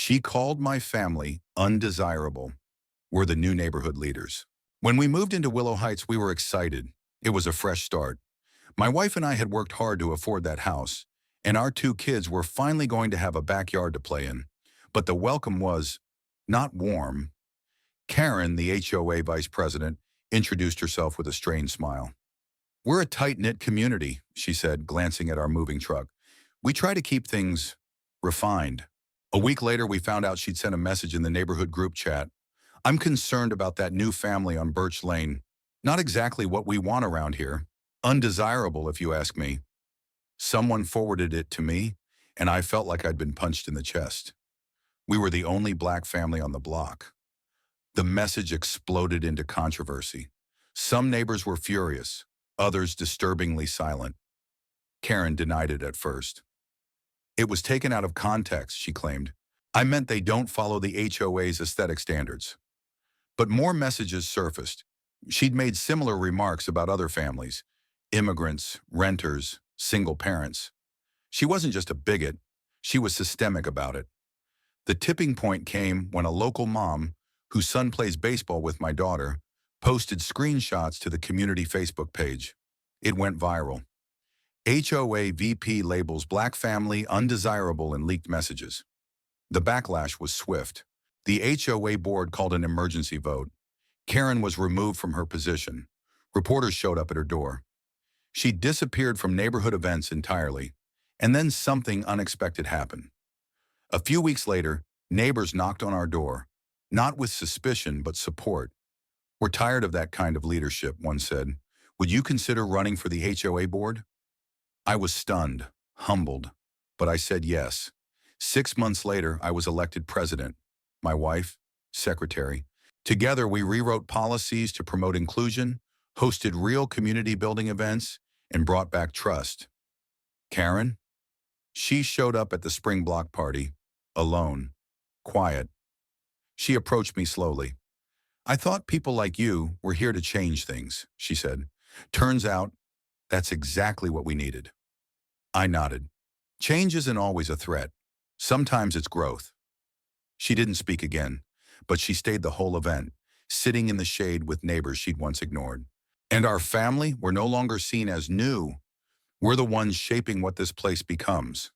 She called my family undesirable. We're the new neighborhood leaders. When we moved into Willow Heights, we were excited. It was a fresh start. My wife and I had worked hard to afford that house, and our two kids were finally going to have a backyard to play in. But the welcome was not warm. Karen, the HOA vice president, introduced herself with a strained smile. "We're a tight-knit community," she said, glancing at our moving truck. "We try to keep things refined." A week later, we found out she'd sent a message in the neighborhood group chat. "I'm concerned about that new family on Birch Lane. Not exactly what we want around here. Undesirable, if you ask me." Someone forwarded it to me, and I felt like I'd been punched in the chest. We were the only black family on the block. The message exploded into controversy. Some neighbors were furious, others disturbingly silent. Karen denied it at first. "It was taken out of context," she claimed. "I meant they don't follow the HOA's aesthetic standards." But more messages surfaced. She'd made similar remarks about other families, immigrants, renters, single parents. She wasn't just a bigot, she was systemic about it. The tipping point came when a local mom, whose son plays baseball with my daughter, posted screenshots to the community Facebook page. It went viral. HOA VP labels black family undesirable in leaked messages. The backlash was swift. The HOA board called an emergency vote. Karen was removed from her position. Reporters showed up at her door. She disappeared from neighborhood events entirely, and then something unexpected happened. A few weeks later, neighbors knocked on our door, not with suspicion but support. "We're tired of that kind of leadership," one said. "Would you consider running for the HOA board?" I was stunned, humbled, but I said yes. 6 months later, I was elected president. My wife, secretary. Together, we rewrote policies to promote inclusion, hosted real community building events, and brought back trust. Karen? She showed up at the spring block party, alone, quiet. She approached me slowly. "I thought people like you were here to change things," she said. "Turns out, that's exactly what we needed." I nodded. Change isn't always a threat. Sometimes it's growth. She didn't speak again, but she stayed the whole event, sitting in the shade with neighbors she'd once ignored. And our family were no longer seen as new. We're the ones shaping what this place becomes.